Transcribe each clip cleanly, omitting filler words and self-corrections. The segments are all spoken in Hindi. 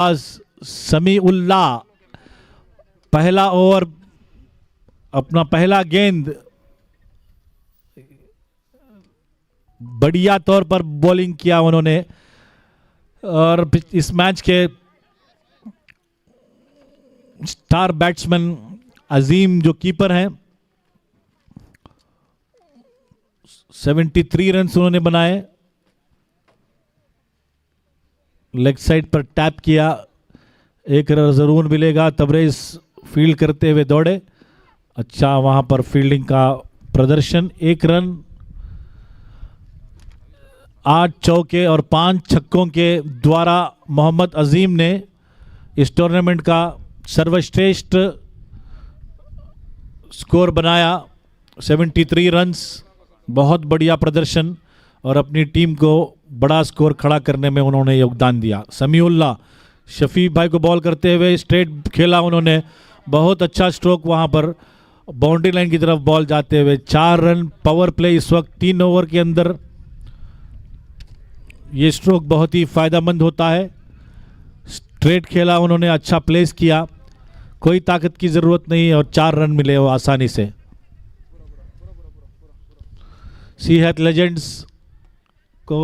समीउल्लाह पहला ओवर, अपना पहला गेंद बढ़िया तौर पर बॉलिंग किया उन्होंने। और इस मैच के स्टार बैट्समैन अजीम जो कीपर हैं, 73 रन उन्होंने बनाए। लेग साइड पर टैप किया, एक रन जरूर मिलेगा। तबरेज फील्ड करते हुए दौड़े, अच्छा वहां पर फील्डिंग का प्रदर्शन। 1 रन, 8 चौके और 5 छक्कों के द्वारा मोहम्मद अजीम ने इस टूर्नामेंट का सर्वश्रेष्ठ स्कोर बनाया, 73 रन्स। बहुत बढ़िया प्रदर्शन और अपनी टीम को बड़ा स्कोर खड़ा करने में उन्होंने योगदान दिया। समीउल्लाह शफी भाई को बॉल करते हुए स्ट्रेट खेला उन्होंने, बहुत अच्छा स्ट्रोक वहां पर बाउंड्री लाइन की तरफ बॉल जाते हुए। 4 रन पावर प्ले इस वक्त 3 ओवर के अंदर। ये स्ट्रोक बहुत ही फायदेमंद होता है। स्ट्रेट खेला उन्होंने, अच्छा प्लेस किया, कोई ताकत की जरूरत नहीं और 4 रन मिले वो आसानी से। सीहत लेजेंड्स को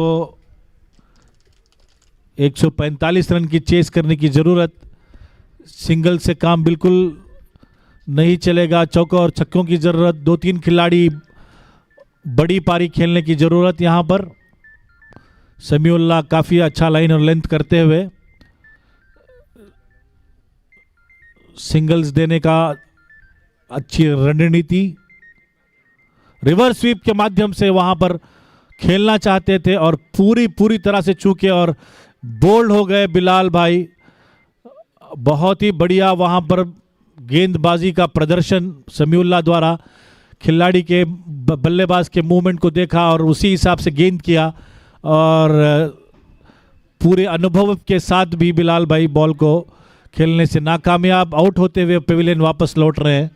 145 रन की चेस करने की जरूरत, सिंगल से काम बिल्कुल नहीं चलेगा, चौकों और छक्कों की जरूरत। 2-3 खिलाड़ी बड़ी पारी खेलने की जरूरत यहां पर। समीउल्लाह काफी अच्छा लाइन और लेंथ करते हुए सिंगल्स देने का अच्छी रणनीति। रिवर्स स्वीप के माध्यम से वहां पर खेलना चाहते थे और पूरी तरह से चूके और बोल्ड हो गए बिलाल भाई। बहुत ही बढ़िया वहां पर गेंदबाजी का प्रदर्शन समीउल्लाह द्वारा। खिलाड़ी के बल्लेबाज के मूवमेंट को देखा और उसी हिसाब से गेंद किया और पूरे अनुभव के साथ भी बिलाल भाई बॉल को खेलने से नाकामयाब, आउट होते हुए पेविलियन वापस लौट रहे हैं।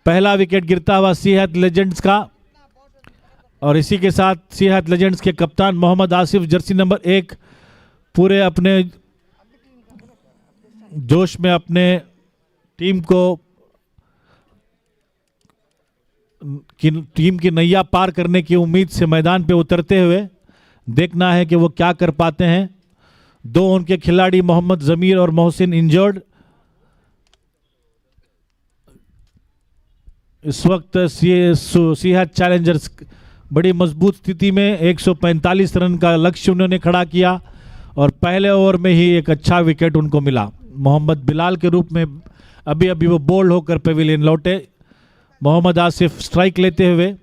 पहला विकेट गिरता हुआ सीहत लेजेंड्स का और इसी के साथ सीहत लेजेंड्स के कप्तान मोहम्मद आसिफ जर्सी नंबर 1 पूरे अपने जोश में अपने टीम की नैया पार करने की उम्मीद से मैदान पे उतरते हुए। देखना है कि वो क्या कर पाते हैं। 2 उनके खिलाड़ी मोहम्मद जमीर और मोहसिन इंजर्ड। इस वक्त सीहत चैलेंजर्स बड़ी मजबूत स्थिति में 145 रन का लक्ष्य उन्होंने खड़ा किया और पहले ओवर में ही एक अच्छा विकेट उनको मिला। मोहम्मद बिलाल के रूप में अभी वो बोल्ड होकर पेविलियन लौटे। मोहम्मद आसिफ स्ट्राइक लेते हुए,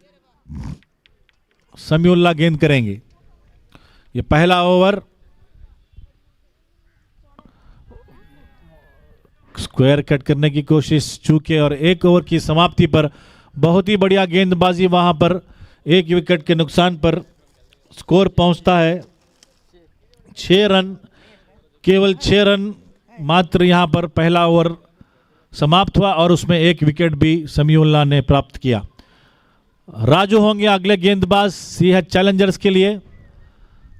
समीउल्लाह गेंद करेंगे। ये पहला ओवर, स्क्वायर कट करने की कोशिश चूके और 1 ओवर की समाप्ति पर बहुत ही बढ़िया गेंदबाजी वहां पर 1 विकेट के नुकसान पर स्कोर पहुंचता है 6 रन। केवल 6 रन मात्र यहां पर पहला ओवर समाप्त हुआ और उसमें 1 विकेट भी समीउल्लाह ने प्राप्त किया। राजू होंगे अगले गेंदबाज सीहत चैलेंजर्स के लिए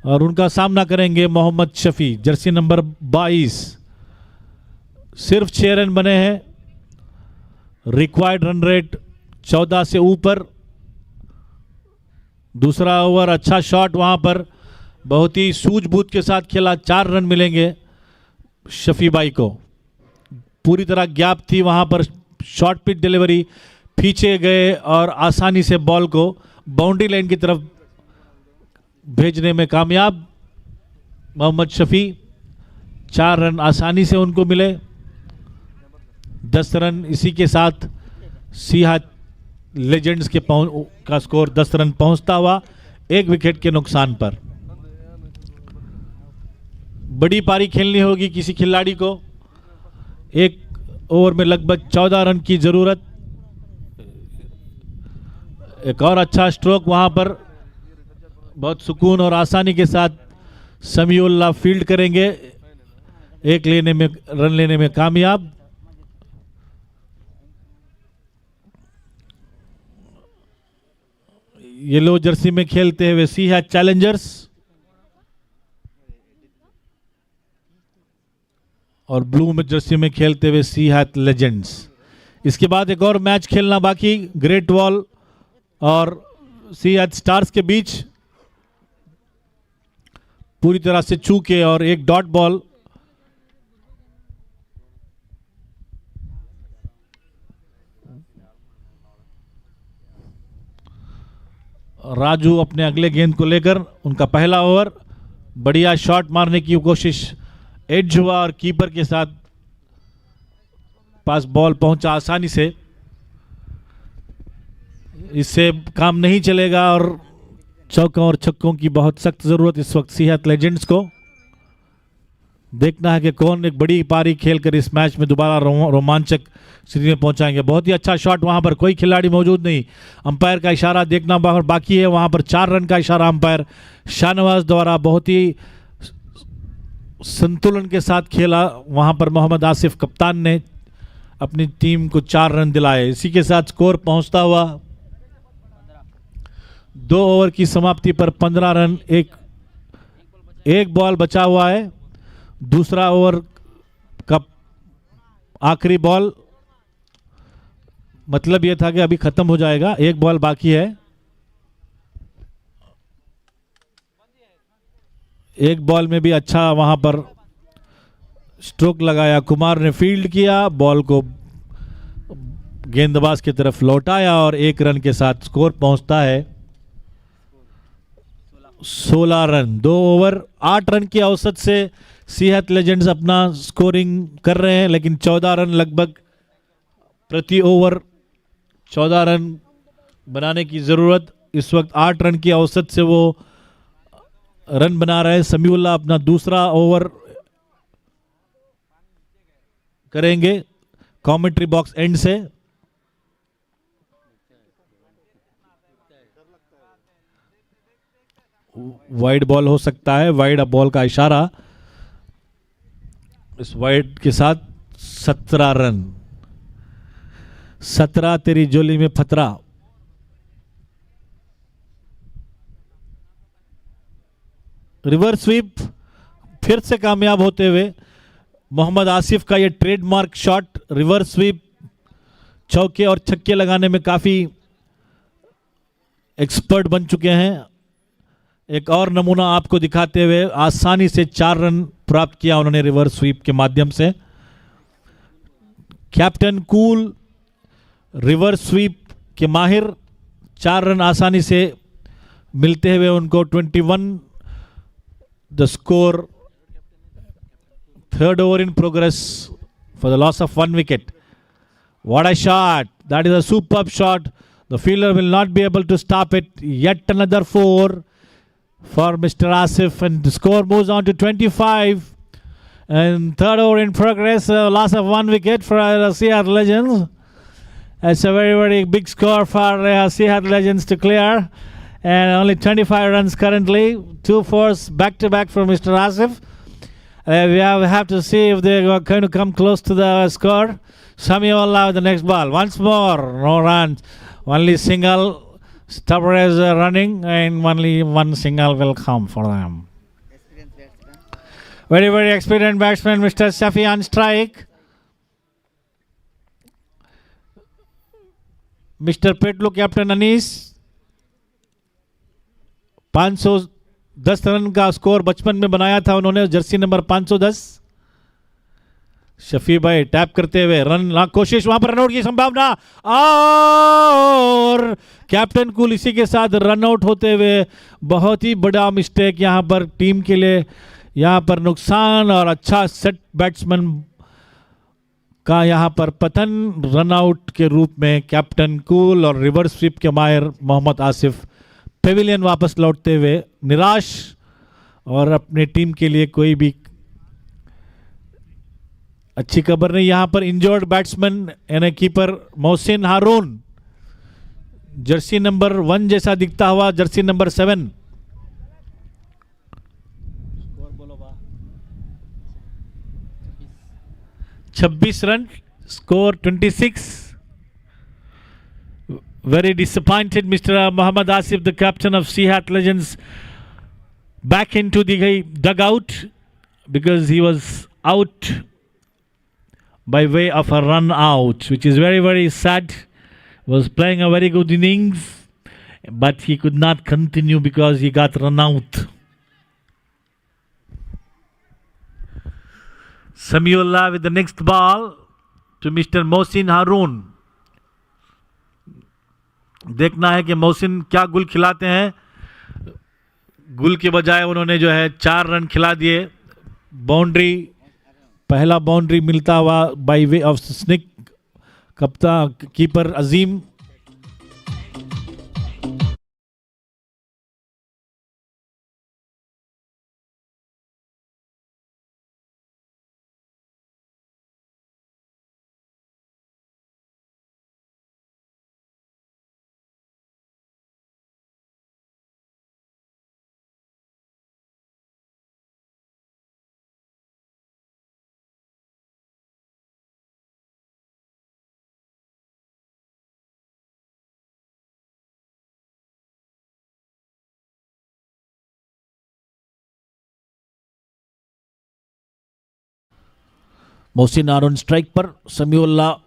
और उनका सामना करेंगे मोहम्मद शफी जर्सी नंबर 22। सिर्फ 6 रन बने हैं, रिक्वायर्ड रन रेट 14 से ऊपर। दूसरा ओवर, अच्छा शॉट वहां पर, बहुत ही सूझबूझ के साथ खेला, 4 रन मिलेंगे शफी भाई को। पूरी तरह गैप थी वहां पर, शॉर्ट पिच डिलीवरी, पीछे गए और आसानी से बॉल को बाउंड्री लाइन की तरफ भेजने में कामयाब मोहम्मद शफी। 4 रन आसानी से उनको मिले। 10 रन इसी के साथ सीहत लेजेंड्स के का स्कोर 10 रन पहुंचता हुआ 1 विकेट के नुकसान पर। बड़ी पारी खेलनी होगी किसी खिलाड़ी को। 1 ओवर में लगभग 14 रन की जरूरत। एक और अच्छा स्ट्रोक वहां पर, बहुत सुकून और आसानी के साथ समीउल्लाह फील्ड करेंगे, 1 रन लेने में कामयाब। येलो जर्सी में खेलते हुए सीहत चैलेंजर्स और ब्लू में जर्सी में खेलते हुए सीहैथ लेजेंड्स। इसके बाद एक और मैच खेलना बाकी, ग्रेट वॉल और सीहैथ स्टार्स के बीच। पूरी तरह से चूके और एक डॉट बॉल। राजू अपने अगले गेंद को लेकर, उनका पहला ओवर, बढ़िया शॉट मारने की कोशिश, एज हुआ और कीपर के साथ पास बॉल पहुंचा आसानी से। इससे काम नहीं चलेगा और चौकों और छक्कों की बहुत सख्त जरूरत इस वक्त सीहैथ लेजेंड्स को। देखना है कि कौन एक बड़ी पारी खेलकर इस मैच में दोबारा रोमांचक स्थिति में पहुंचाएंगे। बहुत ही अच्छा शॉट, वहां पर कोई खिलाड़ी मौजूद नहीं, अंपायर का इशारा देखना बाकी है। वहां पर 4 रन का इशारा अंपायर शाहनवाज द्वारा बहुत ही संतुलन के साथ खेला। वहां पर मोहम्मद आसिफ कप्तान ने अपनी टीम को 4 रन दिलाए। इसी के साथ स्कोर पहुंचता हुआ 2 ओवर की समाप्ति पर 15 रन। एक बॉल बचा हुआ है, दूसरा ओवर का आखिरी बॉल, मतलब यह था कि अभी खत्म हो जाएगा, एक बॉल बाकी है। एक बॉल में भी अच्छा वहां पर स्ट्रोक लगाया, कुमार ने फील्ड किया, बॉल को गेंदबाज की तरफ लौटाया और 1 रन के साथ स्कोर पहुंचता है 16 रन। 2 ओवर 8 रन की औसत से सीहैथ लेजेंड्स अपना स्कोरिंग कर रहे हैं, लेकिन 14 रन लगभग प्रति ओवर, 14 रन बनाने की जरूरत। इस वक्त 8 रन की औसत से वो रन बना रहे हैं। समीउल्लाह अपना दूसरा ओवर करेंगे कमेंट्री बॉक्स एंड से। वाइड बॉल हो सकता है, वाइड बॉल का इशारा। इस वाइड के साथ 17 रन। 17 तेरी जोली में फतरा। रिवर्स स्वीप फिर से कामयाब होते हुए मोहम्मद आसिफ का ये ट्रेडमार्क शॉट, रिवर्स स्वीप, चौके और छक्के लगाने में काफी एक्सपर्ट बन चुके हैं। एक और नमूना आपको दिखाते हुए, आसानी से 4 रन प्राप्त किया उन्होंने रिवर्स स्वीप के माध्यम से। कैप्टन कूल रिवर्स स्वीप के माहिर, 4 रन आसानी से मिलते हुए उनको 21 the score. 3rd over in progress for the loss of 1 wicket. What a shot! That is a superb shot. The fielder will not be able to stop it. Yet another 4 for Mr. Asif, and the score moves on to 25. And 3rd over in progress, loss of 1 wicket for Seahawks Legends. It's a very, very big score for Seahawks Legends to clear. And only 25 runs currently. 2 fours back to back for Mr. Asif. We have to see if they are going to come close to the score. Samiullah with the next ball. Once more, no runs. Only single. Stubber is running, and only one single will come for them. Very, very experienced batsman, Mr. Safi on strike. Mr. Petlu, Captain Anis. 510 run का स्कोर बचपन में बनाया था उन्होंने, जर्सी नंबर 510। शफी भाई टैप करते हुए रन कोशिश, वहां पर रनआउट की संभावना, और कैप्टन कूल इसी के साथ रनआउट होते हुए। बहुत ही बड़ा मिस्टेक यहां पर टीम के लिए, यहां पर नुकसान और अच्छा सेट बैट्समैन का यहां पर पतन रनआउट के रूप में। कैप्टन कूल और रिवर्स स्वीप के माहिर मोहम्मद आसिफ पेविलियन वापस लौटते हुए निराश, और अपने टीम के लिए कोई भी अच्छी खबर नहीं। यहां पर इंजर्ड बैट्समैन यानी कीपर मोहसिन हारून, जर्सी नंबर 1 जैसा दिखता हुआ Jersey number 7। 26 run, score 26। Very disappointed Mr. Mohammad Asif, the captain of Seahawks Legends, back into the dugout because he was out by way of a run out, which is very, very sad. Was playing a very good innings, but he could not continue because he got run out. Samiullah with the next ball to Mr. Mohsin Haroon. देखना है कि मोहसिन क्या गुल खिलाते हैं. गुल के बजाय उन्होंने जो है 4 रन खिला दिए. बाउंड्री, पहला बाउंड्री मिलता हुआ बाय वे ऑफ स्निक कप्तान कीपर अजीम. Mohsin Haroon strike पर. Samiullah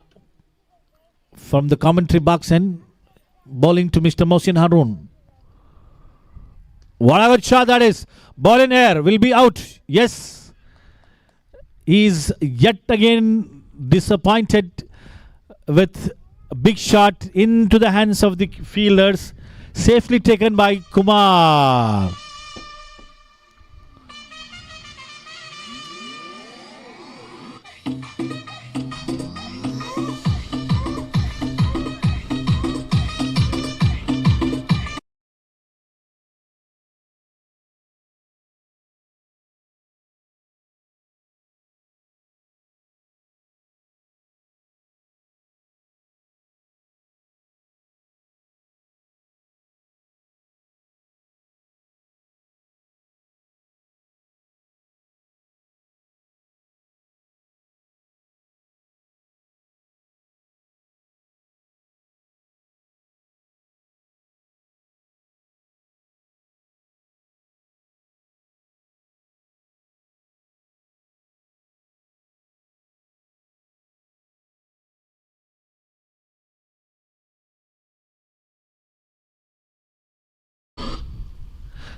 from the commentary box and bowling to Mr. Mohsin Haroon. What a good shot that is. Ball in air, will be out. Yes. He is yet again disappointed with a big shot into the hands of the fielders. Safely taken by Kumar.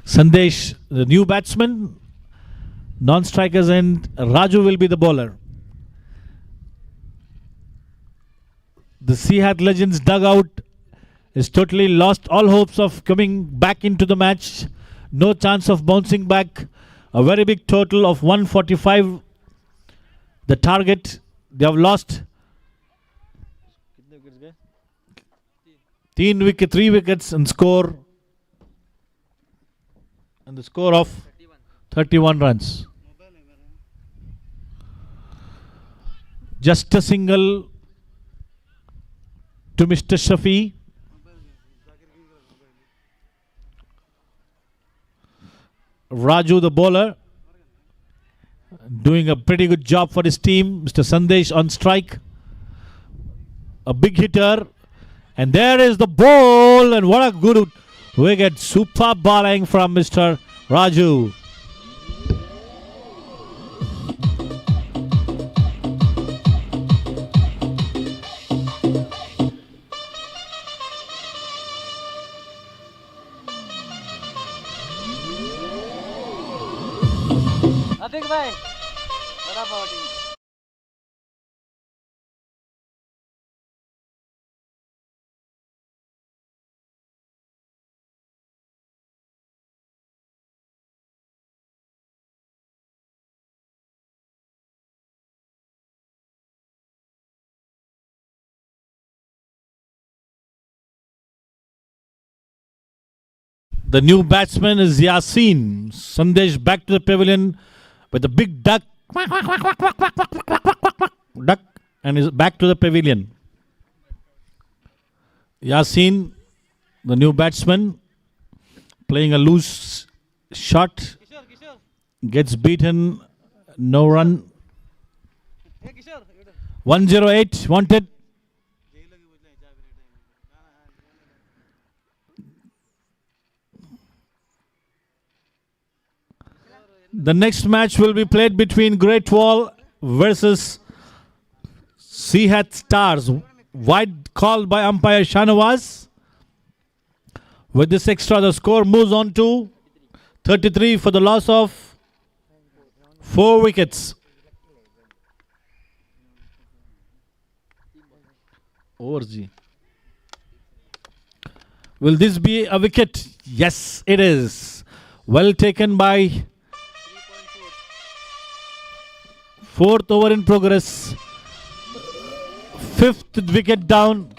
Sandesh, the new batsman, non-strikers, and Raju will be the bowler. The Sihat Legends dugout is totally lost all hopes of coming back into the match. No chance of bouncing back. A very big total of 145. The target, they have lost 3 wickets and score. And the score of 31 runs. Just a single to Mr. Shafi. Raju, the bowler, doing a pretty good job for his team. Mr. Sandesh on strike. A big hitter. And there is the ball. And what a good wicket. Superb bowling from Mr. Raju. Atik bhai, bada bowling. The new batsman is Yasin. Sandesh back to the pavilion with a big duck. Duck and is back to the pavilion. Yasin, the new batsman, playing a loose shot. Gets beaten. No run. 108 wanted. The next match will be played between Great Wall versus Seahat Stars. Wide call by umpire Shanawaz. With this extra, the score moves on to 33 for the loss of 4 wickets. Overs ji. Will this be a wicket? Yes, it is. Well taken by 4th over in progress. 5th wicket down.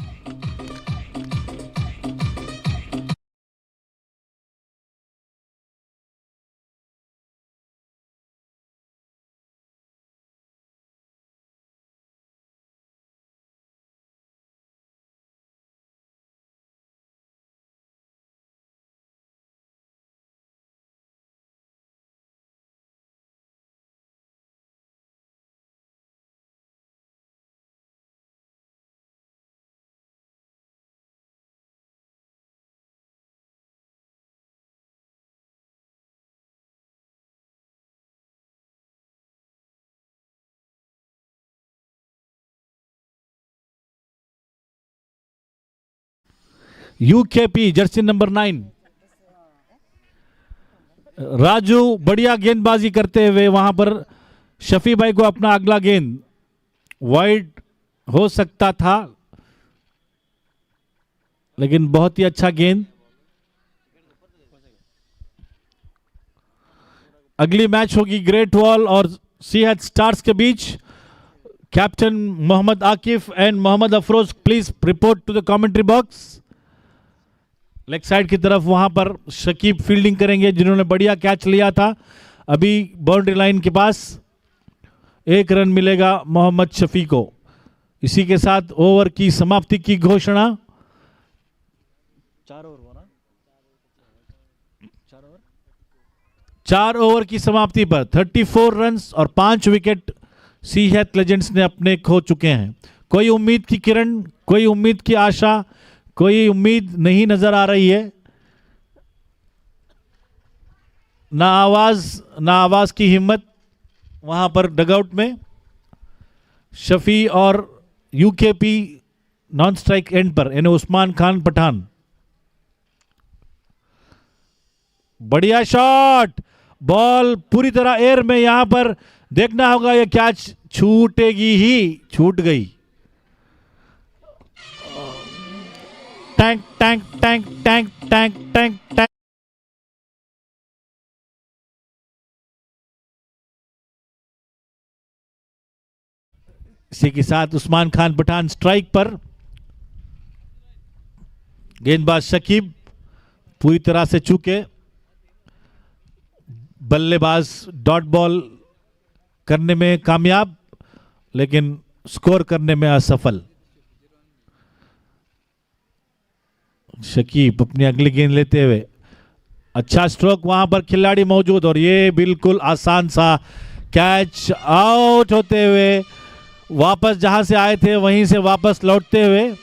UKP Jersey number 9 Raju बढ़िया गेंदबाजी करते हुए वहां पर शफी भाई को अपना अगला गेंद वाइड हो सकता था, लेकिन बहुत ही अच्छा गेंद। अगली मैच होगी ग्रेट वॉल और सीएच स्टार्स के बीच। Captain Mohammad Akif and Mohammad Afroz please report to the commentary box. Leg side की तरफ वहां पर शकीब फील्डिंग करेंगे, जिन्होंने बढ़िया कैच लिया था। अभी बाउंड्री लाइन के पास 1 रन मिलेगा मोहम्मद शफी को। इसी के साथ ओवर की समाप्ति की घोषणा। 4 ओवर की समाप्ति पर 34 रन्स और 5 विकेट सीएच लेजेंड्स ने अपने खो चुके हैं। कोई उम्मीद की किरण, कोई उम्मीद की आशा, कोई उम्मीद नहीं नजर आ रही है। ना आवाज की हिम्मत वहां पर डगआउट में। शफी और यूकेपी नॉन स्ट्राइक एंड पर, यानी उस्मान खान पठान। बढ़िया शॉट, बॉल पूरी तरह एयर में। यहां पर देखना होगा यह कैच छूटेगी ही, छूट गई। Tank tank tank tank tank tank tank. इसी के साथ उस्मान खान पठान स्ट्राइक पर। गेंदबाज शकीब पूरी तरह से चूके। बल्लेबाज डॉट बॉल करने में कामयाब, लेकिन स्कोर करने में असफल। शकीब अपनी अगली गेंद लेते हुए, अच्छा स्ट्रोक, वहां पर खिलाड़ी मौजूद और ये बिल्कुल आसान सा कैच। आउट होते हुए वापस जहां से आए थे वहीं से वापस लौटते हुए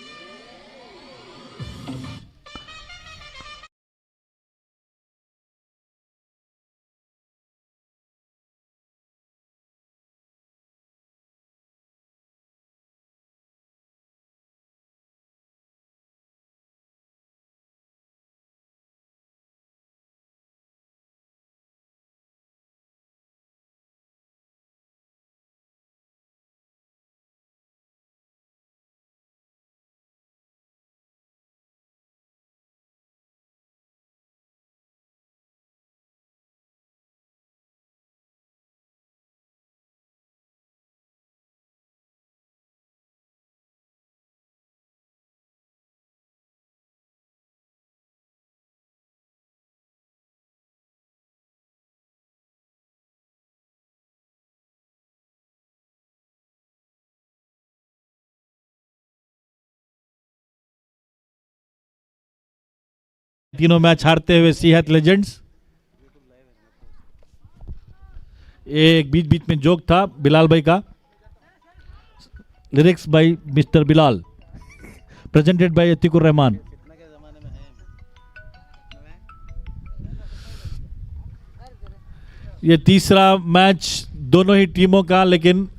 तीनों मैच हारते हुए सीएच लेजेंड्स। एक बीच बीच में जोक था बिलाल भाई का। Lyrics by mister Bilal, presented by Atiqur Rahman. ये तीसरा मैच दोनों ही टीमों का, लेकिन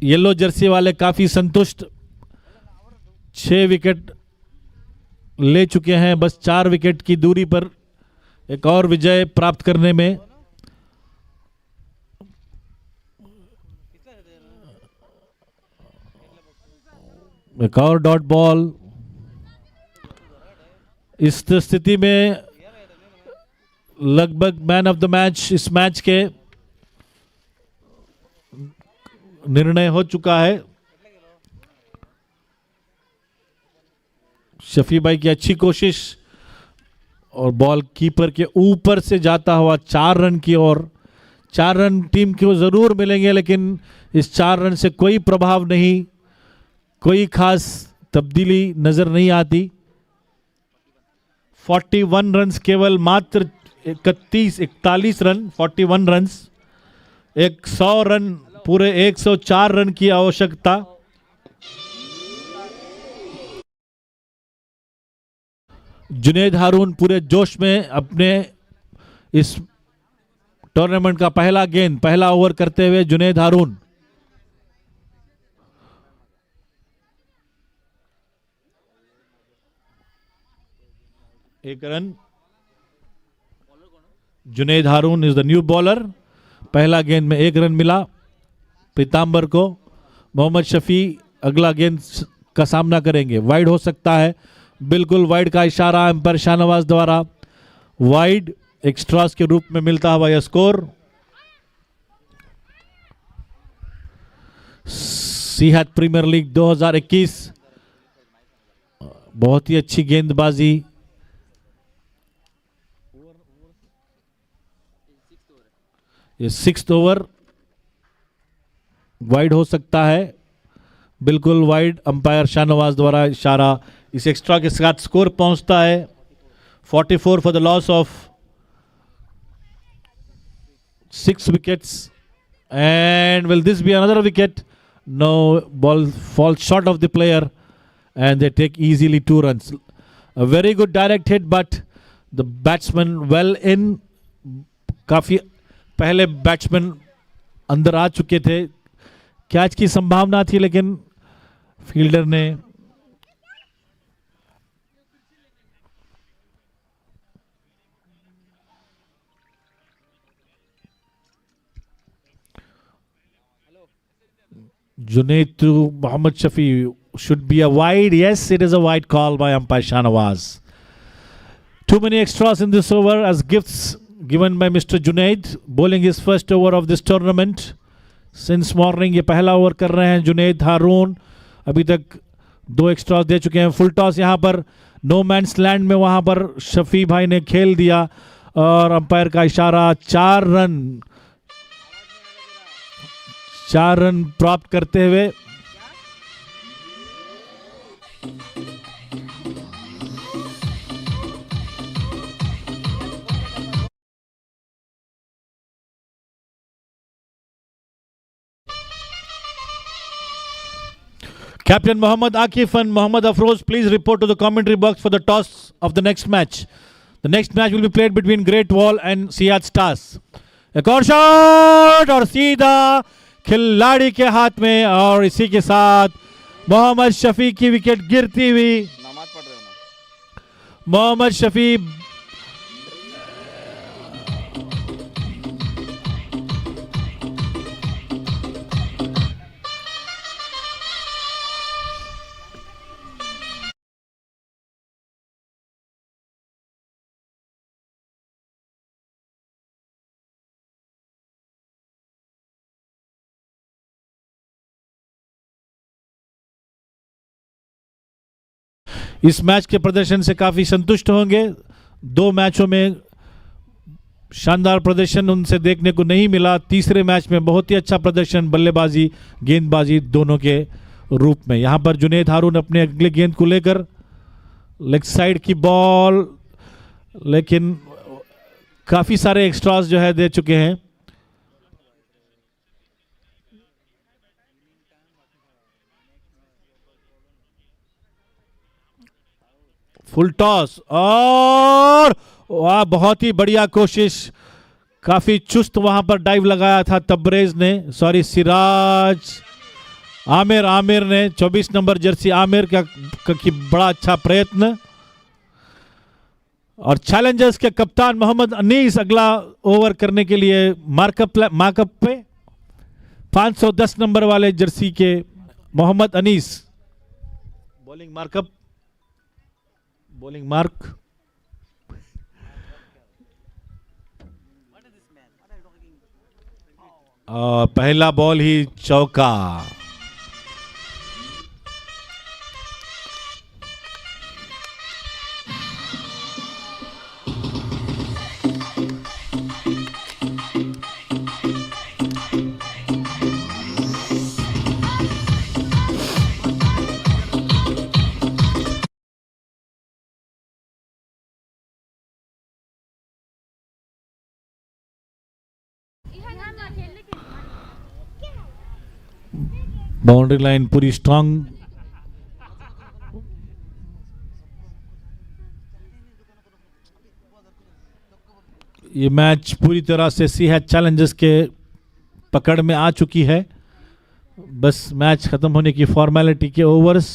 येलो जर्सी वाले काफी संतुष्ट, 6 विकेट ले चुके हैं, बस 4 विकेट की दूरी पर एक और विजय प्राप्त करने में। एक और डॉट बॉल। इस स्थिति में लगभग मैन ऑफ द मैच इस मैच के निर्णय हो चुका है। शफी भाई की अच्छी कोशिश और बॉल कीपर के ऊपर से जाता हुआ 4 रन की ओर। 4 रन टीम को जरूर मिलेंगे, लेकिन इस 4 रन से कोई प्रभाव नहीं, कोई खास तब्दीली नजर नहीं आती। 41 रन केवल, मात्र 41 रन, 41 रन, 100 रन, पूरे 104 रन की आवश्यकता। जुनैद हारून पूरे जोश में अपने इस टूर्नामेंट का पहला गेंद, पहला ओवर करते हुए जुनैद हारून। एक run. Junaid Haroon is the new bowler. पहला गेंद में 1 रन मिला पीतांबर को। मोहम्मद शफी अगला गेंद का सामना करेंगे। वाइड हो सकता है, बिल्कुल वाइड का इशारा एम्पायर शाहनवाज द्वारा। वाइड एक्स्ट्रास के रूप में मिलता हुआ यह स्कोर। सिहत प्रीमियर लीग 2021, बहुत ही अच्छी गेंदबाजी। ये 6th ओवर वाइड हो सकता है, बिल्कुल वाइड, अंपायर शाहनवाज द्वारा इशारा। इस एक्स्ट्रा के साथ स्कोर पहुंचता है 44 for the loss of 6 wickets. And will this be another wicket? No, ball fall short of the player and they take easily 2 runs. A very good direct hit, but the batsman well in. काफी पहले बैट्समैन अंदर आ चुके थे, कैच की संभावना थी, लेकिन फील्डर ने Junaid to Mohammad Shafi should be a wide. Yes, it is a wide call by umpire Shahnawaz. Too many extras in this over as gifts given by Mr. Junaid, bowling his first over of this tournament since morning. ये पहला ओवर कर रहे हैं जुनैद हारून। अभी तक 2 एक्स्ट्रा दे चुके हैं। फुल टॉस यहाँ पर नो मैंस लैंड में, वहाँ पर शफी भाई ने खेल दिया और अंपायर का इशारा। 4 रन प्राप्त करते हुए Captain Mohammad Akif and Mohammad Afroz, please report to the commentary box for the toss of the next match. The next match will be played between Great Wall and Sihat Stars. एक और शॉट और सीधा खिलाड़ी के हाथ में, और इसी के साथ मोहम्मद शफी की विकेट गिरती हुई। नमाज पढ़ रहे हो ना? मोहम्मद शफी इस मैच के प्रदर्शन से काफी संतुष्ट होंगे। 2 मैचों में शानदार प्रदर्शन उनसे देखने को नहीं मिला। तीसरे मैच में बहुत ही अच्छा प्रदर्शन बल्लेबाजी गेंदबाजी दोनों के रूप में। यहां पर जुनैद हारून अपने अगले गेंद को लेकर, लेग साइड की बॉल, लेकिन काफी सारे एक्स्ट्रास जो है दे चुके हैं। फुल टॉस और वाह, बहुत ही बढ़िया कोशिश। काफी चुस्त वहां पर डाइव लगाया था तबरेज ने, सॉरी सिराज, आमिर आमिर ने 24 नंबर जर्सी आमिर का की बड़ा अच्छा प्रयत्न। और चैलेंजर्स के कप्तान मोहम्मद अनीस अगला ओवर करने के लिए मार्कअप पे 510 नंबर वाले जर्सी के Mohammad Anis bowling mark up, bowling mark. पहला बॉल ही चौका। बाउंड्री लाइन पूरी स्ट्रांग। ये मैच पूरी तरह से सिहत चैलेंजर्स के पकड़ में आ चुकी है। बस मैच खत्म होने की फॉर्मेलिटी के ओवर्स।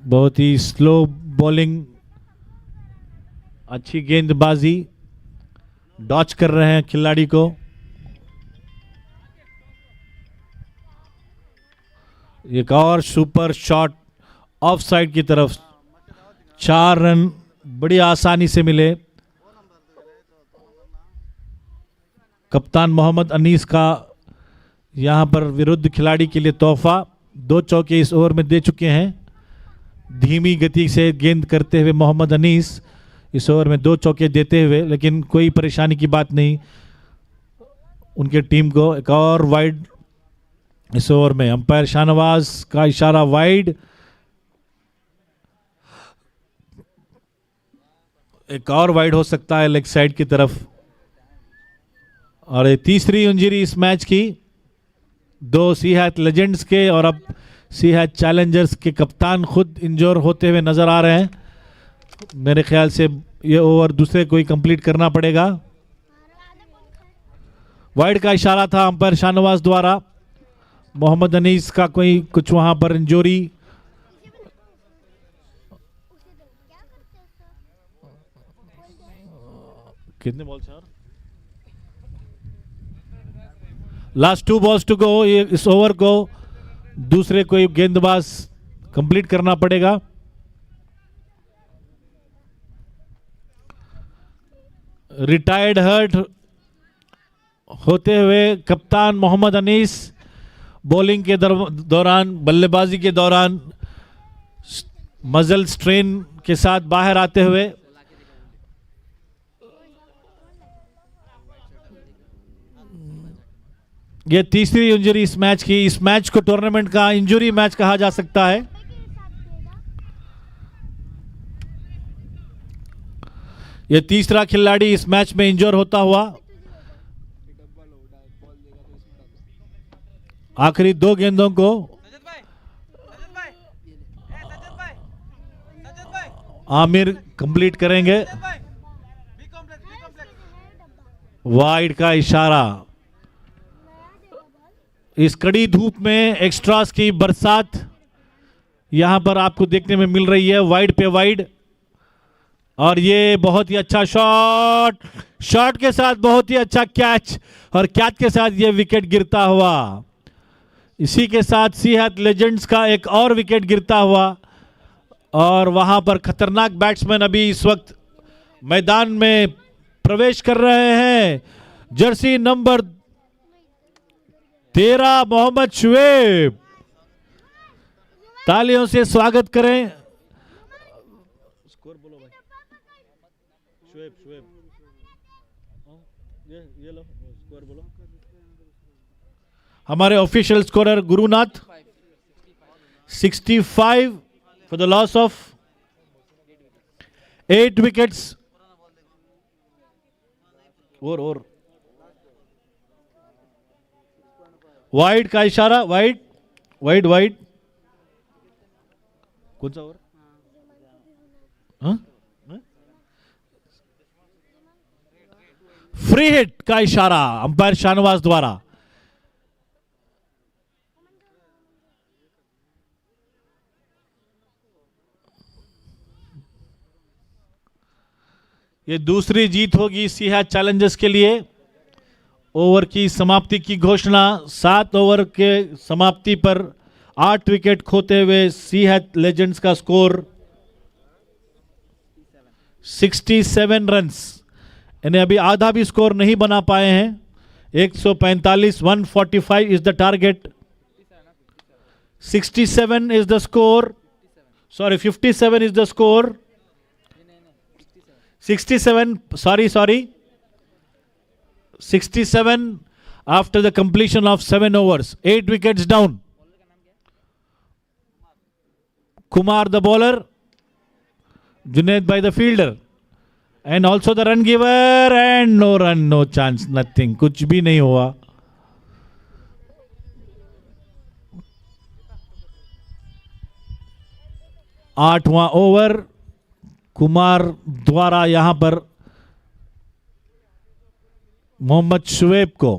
बहुत ही स्लो बॉलिंग, अच्छी गेंदबाजी, डॉच कर रहे हैं खिलाड़ी को। एक और सुपर शॉट ऑफ साइड की तरफ, 4 रन बड़ी आसानी से मिले। कप्तान मोहम्मद अनीस का यहां पर विरुद्ध खिलाड़ी के लिए तोहफा, 2 चौके इस ओवर में दे चुके हैं। धीमी गति से गेंद करते हुए मोहम्मद अनीस इस ओवर में 2 चौके देते हुए, लेकिन कोई परेशानी की बात नहीं उनके टीम को। एक और वाइड इस ओवर में, अंपायर शाहनवाज का इशारा वाइड। एक और वाइड हो सकता है लेग साइड की तरफ। और ये तीसरी इंजरी इस मैच की, 2 सिहत लेजेंड्स के और अब सिहत चैलेंजर्स के कप्तान खुद इंजोर होते हुए नजर आ रहे हैं। मेरे ख्याल से ये ओवर दूसरे को ही कंप्लीट करना पड़ेगा। वाइड का इशारा था अंपायर शाहनवाज द्वारा। मोहम्मद अनीस का कोई कुछ वहां पर इंजरी। कितने ball sir? Last 2 balls to go. ये इस ओवर को दूसरे कोई गेंदबाज कंप्लीट करना पड़ेगा। रिटायर्ड हर्ट होते हुए कप्तान मोहम्मद अनीस बॉलिंग के दौरान, बल्लेबाजी के दौरान मजल स्ट्रेन के साथ बाहर आते हुए ये तीसरी इंजरी इस मैच की। इस मैच को टूर्नामेंट का इंजरी मैच कहा जा सकता है। ये तीसरा खिलाड़ी इस मैच में इंजर होता हुआ। आखिरी 2 गेंदों को आमिर कंप्लीट करेंगे। वाइड का इशारा। इस कड़ी धूप में एक्स्ट्रास की बरसात यहां पर आपको देखने में मिल रही है। वाइड पे वाइड, और ये बहुत ही अच्छा शॉट के साथ बहुत ही अच्छा कैच, और कैच के साथ ये विकेट गिरता हुआ। इसी के साथ सिहत लेजेंड्स का एक और विकेट गिरता हुआ। और वहां पर खतरनाक बैट्समैन अभी इस वक्त मैदान में प्रवेश कर रहे हैं। जर्सी नंबर 13 मोहम्मद शुएब, तालियों से स्वागत करें। स्कोर बोलो भाई। शुएब ये लो स्कोर बोलो। हमारे official scorer Gurunath 65 for the loss of 8 wickets. और वाइड का इशारा, वाइड कौन सा ओवर? फ्री हिट का इशारा अंपायर शाहनवाज द्वारा। ये दूसरी जीत होगी सीहैट चैलेंजर्स के लिए। ओवर की समाप्ति की घोषणा। 7 ओवर के समाप्ति पर 8 विकेट खोते हुए सीहैट लेजेंड्स का स्कोर 67 रन्स। इन्हें अभी आधा भी स्कोर नहीं बना पाए हैं। 145 145 is the target. 67 is the score. Sorry, 57 is the score. 67, sorry. 67 after the completion of 7 overs. 8 wickets down. Kumar the bowler. Junaid by the fielder. And also the run giver. And no run, no chance, nothing. कुछ भी नहीं हुआ. आठवां ओवर कुमार द्वारा यहां पर मोहम्मद शुएब को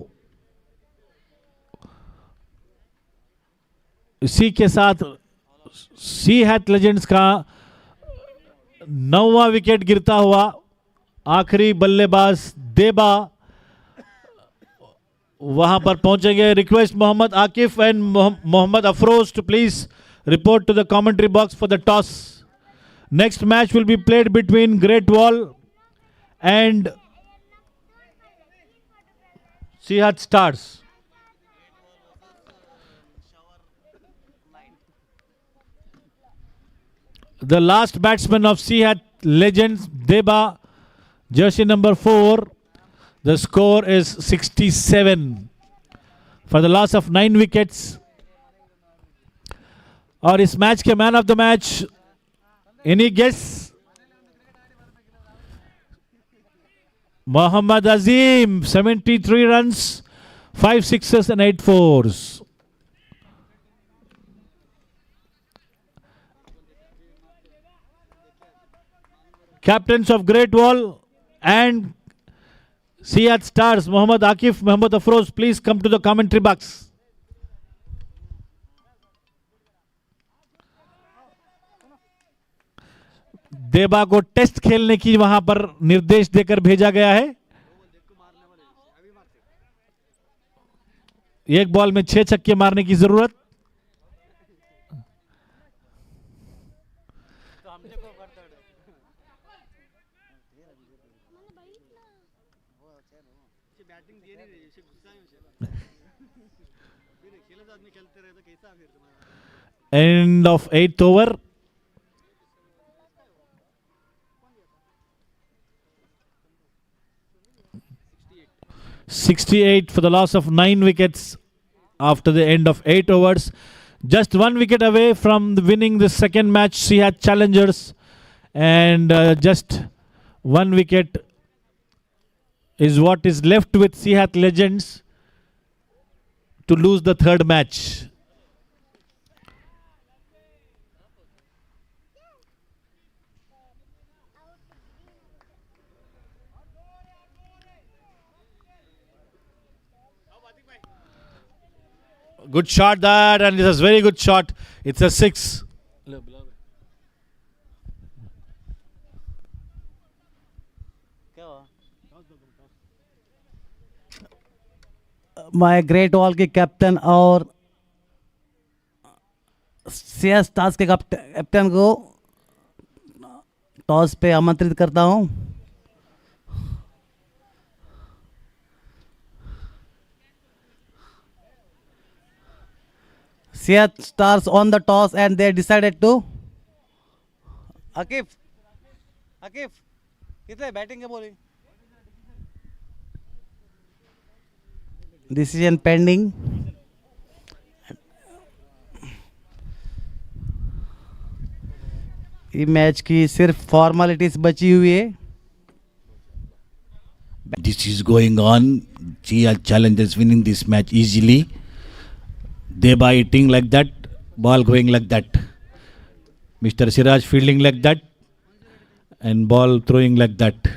इसी के साथ सीहैट लेजेंड्स का 9वां विकेट गिरता हुआ। आखिरी बल्लेबाज देबा वहां पर पहुंचेंगे। Request Mohammad Akif and Mohammad Afroz to please report to the commentary box for the toss. Next match will be played between Great Wall and Seahat Stars. The last batsman of Seahat Legends, Deba, jersey number 4. The score is 67 for the loss of 9 wickets. और इस मैच के man of the match any guess? Mohammad Azim 73 runs, 5 sixes and 8 fours. Captains of Great Wall and Seahat Stars, Mohammad Akif, Mohammad Afroz, please come to the commentary box. देबा को टेस्ट खेलने की वहां पर निर्देश देकर भेजा गया है। एक बॉल में 6 छक्के मारने की जरूरत। End of 8th over. (68) for the loss of 9 wickets after the end of 8 overs. Just 1 wicket away from winning the second match, Seahat Challengers, and just 1 wicket is what is left with Seahat Legends to lose the third match. Good shot that, and it's a very good shot. It's a 6. मैं ग्रेट वॉल के कैप्टन और सीएस स्टार्स के कैप्टन को टॉस पे आमंत्रित करता हूं। Seahat Stars on the toss and they decided to Akif कितने बैटिंग है बॉलिंग? Decision pending. ये मैच की सिर्फ फॉर्मेलिटीज बची हुई है। This is going on. Seahat Challengers winning this match easily. Deba hitting like that, ball going like that. Mr. Siraj fielding like that, and ball throwing like that.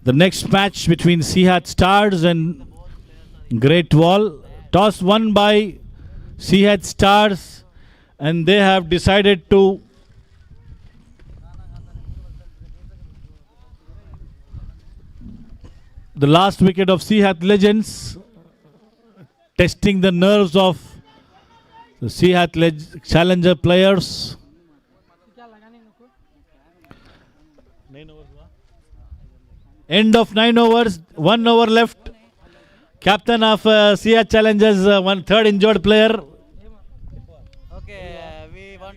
The next match between Seahat Stars and Great Wall. Toss won by Seahat Stars, and they have decided to the last wicket of Seahat Legends, testing the nerves of the Seahat Challenger players. End of 9 overs, 1 over left. Captain of Seahat Challengers, 1/3 injured player. Okay, we want.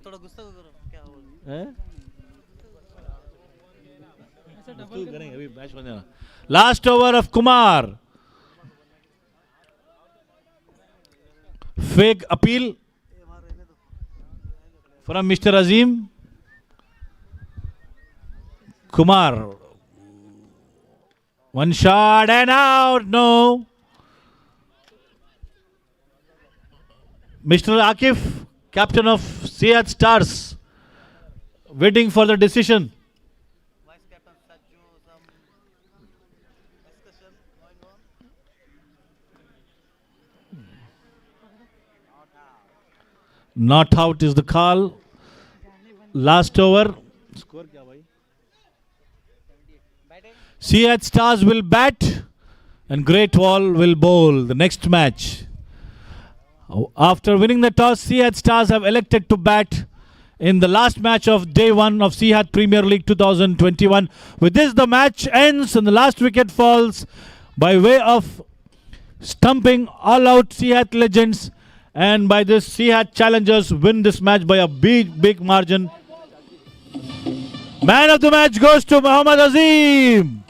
थोड़ा गुस्सा करो क्या बोल Last over of Kumar. Fake appeal from Mr. Azim. Kumar. One shot and out. No. Mr. Akif, captain of Seahat Stars, waiting for the decision. Vice Captain Sajju, some discussion going on. Not out is the call. Last over. Score kya bhai? Seahat Stars will bat and Great Wall will bowl the next match. After winning the toss, Seahat Stars have elected to bat in the last match of day 1 of Seahat Premier League 2021. With this, the match ends and the last wicket falls by way of stumping all out Seahat Legends, and by this Seahat Challengers win this match by a big margin. Man of the match goes to Mohammad Azim.